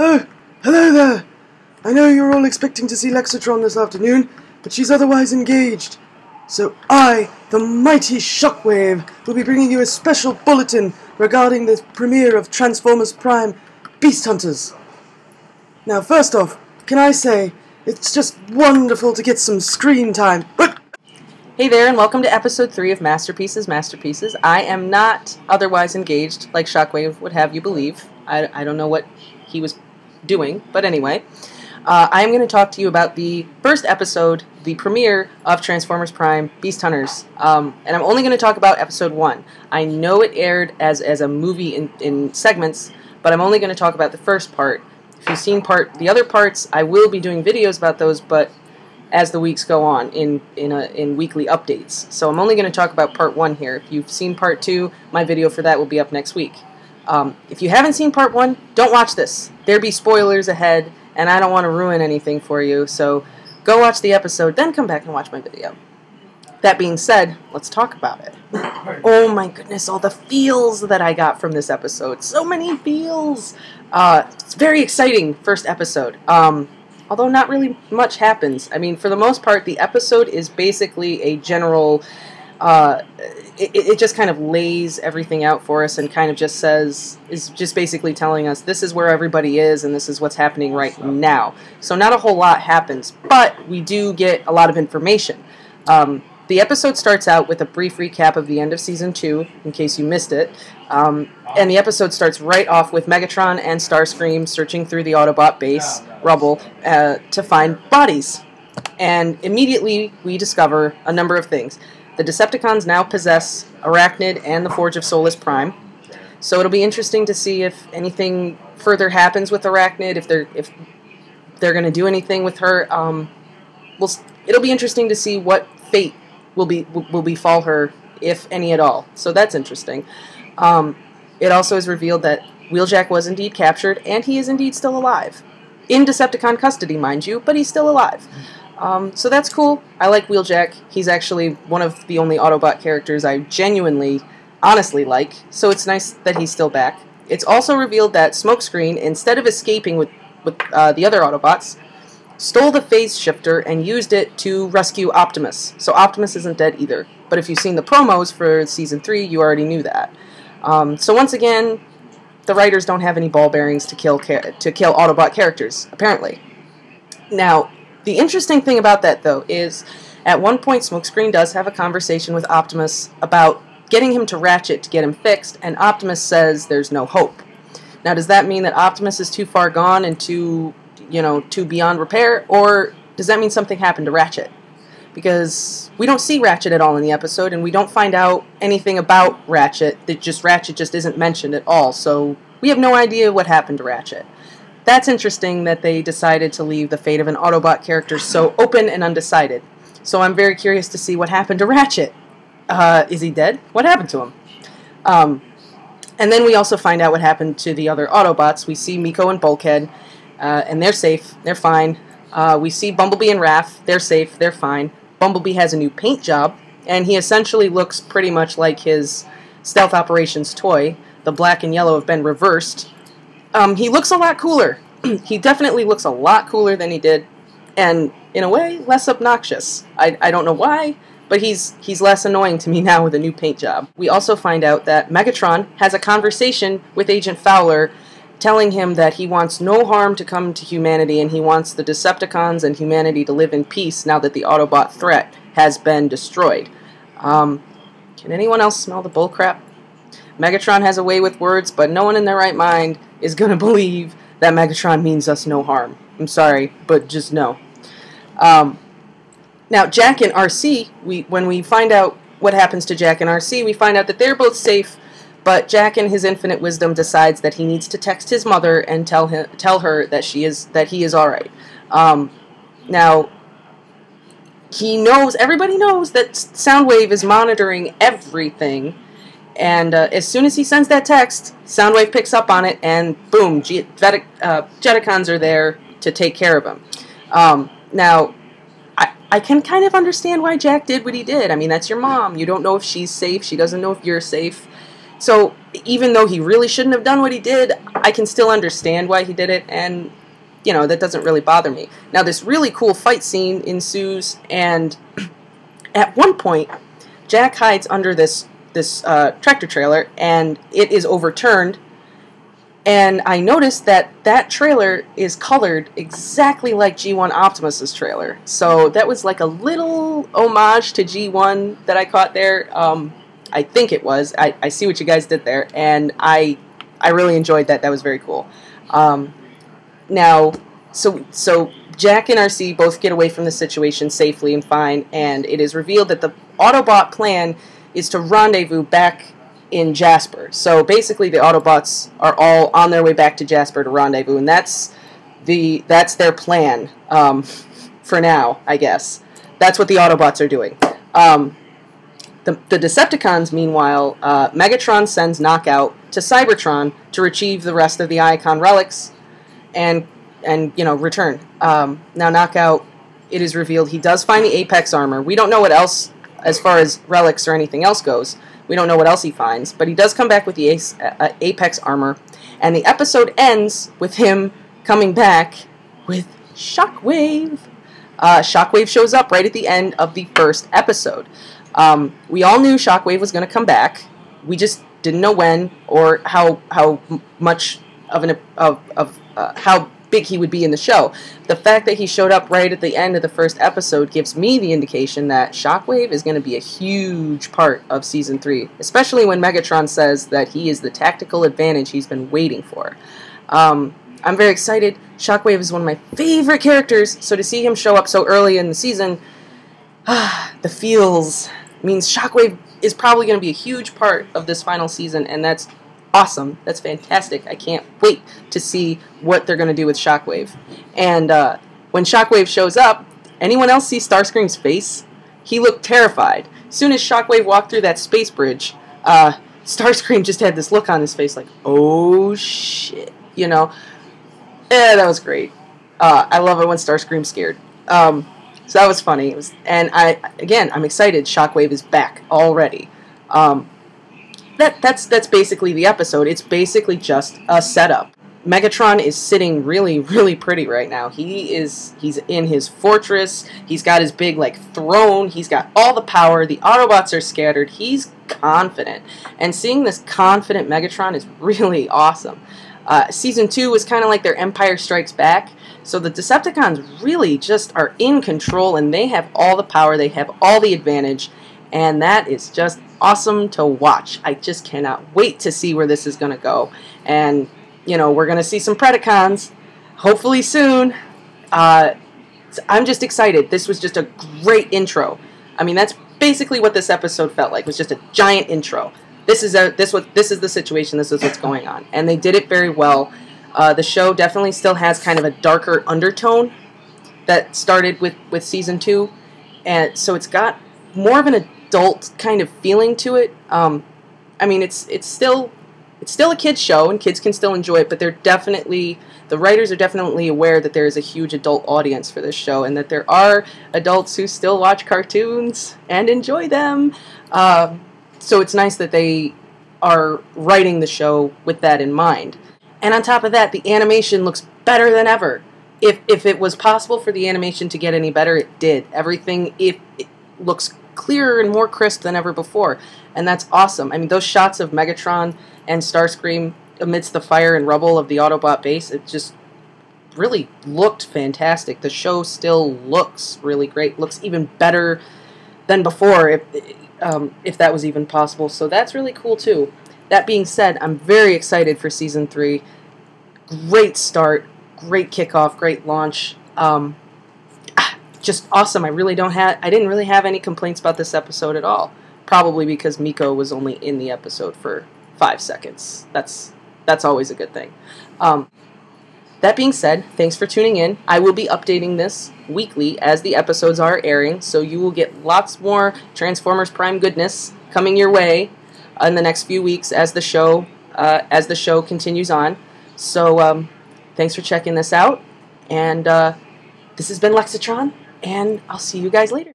Oh, hello there! I know you're all expecting to see Lexatron this afternoon, but she's otherwise engaged. So I, the mighty Shockwave, will be bringing you a special bulletin regarding the premiere of Transformers Prime Beast Hunters. Now, first off, can I say, it's just wonderful to get some screen time. Hey there, and welcome to episode 3 of Masterpieces. I am not otherwise engaged, like Shockwave would have you believe. I don't know what he was doing, but anyway. I am going to talk to you about the first episode, the premiere of Transformers Prime Beast Hunters. And I'm only going to talk about episode 1. I know it aired as a movie in segments, but I'm only going to talk about the first part. If you've seen the other parts, I will be doing videos about those, but as the weeks go on in weekly updates. So I'm only going to talk about part 1 here. If you've seen part 2, my video for that will be up next week. If you haven't seen part 1, don't watch this. There be spoilers ahead, and I don't want to ruin anything for you, so go watch the episode, then come back and watch my video. That being said, let's talk about it. Oh my goodness, all the feels that I got from this episode. So many feels! It's very exciting, first episode. Although not really much happens. I mean, for the most part, the episode is basically a general... It just kind of lays everything out for us and kind of just is just basically telling us this is where everybody is and this is what's happening right now. So not a whole lot happens, but we do get a lot of information. The episode starts out with a brief recap of the end of Season 2, in case you missed it. And the episode starts right off with Megatron and Starscream searching through the Autobot base rubble to find bodies. And immediately we discover a number of things. The Decepticons now possess Arachnid and the Forge of Solus Prime. So it'll be interesting to see if anything further happens with Arachnid, if they're going to do anything with her. It'll be interesting to see what fate will befall her, if any at all. So that's interesting. It also is revealed that Wheeljack was indeed captured, and he is indeed still alive. In Decepticon custody, mind you, but he's still alive. So that's cool. I like Wheeljack. He's actually one of the only Autobot characters I genuinely, honestly like, so it's nice that he's still back. It's also revealed that Smokescreen, instead of escaping with the other Autobots, stole the phase shifter and used it to rescue Optimus. So Optimus isn't dead either. But if you've seen the promos for Season 3, you already knew that. So once again, the writers don't have any ball bearings to kill Autobot characters, apparently. Now, the interesting thing about that, though, is at one point Smokescreen does have a conversation with Optimus about getting him to Ratchet to get him fixed, and Optimus says there's no hope. Now, does that mean that Optimus is too far gone and too beyond repair, or does that mean something happened to Ratchet? Because we don't see Ratchet at all in the episode, and we don't find out anything about Ratchet. Ratchet just isn't mentioned at all, so we have no idea what happened to Ratchet. That's interesting that they decided to leave the fate of an Autobot character so open and undecided. So I'm very curious to see what happened to Ratchet. Is he dead? What happened to him? And then we also find out what happened to the other Autobots. We see Miko and Bulkhead, and they're safe. They're fine. We see Bumblebee and Raph. They're safe. They're fine. Bumblebee has a new paint job, and he essentially looks pretty much like his stealth operations toy. The black and yellow have been reversed. He looks a lot cooler. He definitely looks a lot cooler than he did, and in a way, less obnoxious. I don't know why, but he's less annoying to me now with a new paint job. We also find out that Megatron has a conversation with Agent Fowler, telling him that he wants no harm to come to humanity, and he wants the Decepticons and humanity to live in peace now that the Autobot threat has been destroyed. Can anyone else smell the bullcrap? Megatron has a way with words, but no one in their right mind is going to believe that Megatron means us no harm. I'm sorry, but just no. Now, Jack and RC, when we find out what happens to Jack and RC, we find out that they're both safe, but Jack, in his infinite wisdom, decides that he needs to text his mother and tell her that he is all right. Now, everybody knows that Soundwave is monitoring everything. And as soon as he sends that text, Soundwave picks up on it, and boom, Jedicons are there to take care of him. Now, I can kind of understand why Jack did what he did. I mean, that's your mom. You don't know if she's safe. She doesn't know if you're safe. So even though he really shouldn't have done what he did, I can still understand why he did it, and you know, that doesn't really bother me. Now, this really cool fight scene ensues, and at one point, Jack hides under this tractor trailer, and it is overturned. And I noticed that that trailer is colored exactly like G1 Optimus's trailer. So that was like a little homage to G1 that I caught there. I think it was. I see what you guys did there, and I really enjoyed that. That was very cool. Now, so Jack and RC both get away from the situation safely and fine, and it is revealed that the Autobot plan is to rendezvous back in Jasper. So basically, the Autobots are all on their way back to Jasper to rendezvous, and that's their plan for now, I guess. That's what the Autobots are doing. The Decepticons, meanwhile, Megatron sends Knockout to Cybertron to retrieve the rest of the Iacon relics and you know, return. Now Knockout, it is revealed he does find the Apex armor. We don't know what else, as far as relics or anything else goes. We don't know what else he finds, but he does come back with the Apex armor, and the episode ends with him coming back with Shockwave. Shockwave shows up right at the end of the first episode. We all knew Shockwave was going to come back. We just didn't know when or how much of how big he would be in the show. The fact that he showed up right at the end of the first episode gives me the indication that Shockwave is going to be a huge part of Season 3, especially when Megatron says that he is the tactical advantage he's been waiting for. I'm very excited. Shockwave is one of my favorite characters, so to see him show up so early in the season, the feels means Shockwave is probably going to be a huge part of this final season, and that's awesome. That's fantastic. I can't wait to see what they're going to do with Shockwave. And when Shockwave shows up, anyone else see Starscream's face? He looked terrified. As soon as Shockwave walked through that space bridge, Starscream just had this look on his face like, oh shit, you know? That was great. I love it when Starscream's scared. So that was funny. And I'm excited. Shockwave is back already. That's basically the episode. It's basically just a setup. Megatron is sitting really, really pretty right now. He's in his fortress. He's got his big throne. He's got all the power. The Autobots are scattered. He's confident. And seeing this confident Megatron is really awesome. Season 2 was kind of like their Empire Strikes Back. So the Decepticons really just are in control, and they have all the power. They have all the advantage. And that is just awesome to watch. I just cannot wait to see where this is going to go. And, you know, we're going to see some Predacons, hopefully soon. I'm just excited. This was just a great intro. I mean, that's basically what this episode felt like. It was just a giant intro. This is the situation. This is what's going on. And they did it very well. The show definitely still has kind of a darker undertone that started with Season 2. And so it's got more of an adult kind of feeling to it. I mean, it's still a kids show, and kids can still enjoy it, but the writers are definitely aware that there is a huge adult audience for this show, and that there are adults who still watch cartoons and enjoy them. So it's nice that they are writing the show with that in mind. And on top of that, the animation looks better than ever. If it was possible for the animation to get any better, it did. Everything, it looks clearer and more crisp than ever before, and that's awesome. I mean, those shots of Megatron and Starscream amidst the fire and rubble of the Autobot base, it just really looked fantastic. The show still looks really great, looks even better than before, if that was even possible, so that's really cool too. That being said, I'm very excited for Season 3. Great start, great kickoff, great launch. Just awesome. I didn't really have any complaints about this episode at all. Probably because Miko was only in the episode for 5 seconds. That's always a good thing. That being said, thanks for tuning in. I will be updating this weekly as the episodes are airing, so you will get lots more Transformers Prime goodness coming your way in the next few weeks as the show continues on. So thanks for checking this out, and this has been Lexatron, and I'll see you guys later.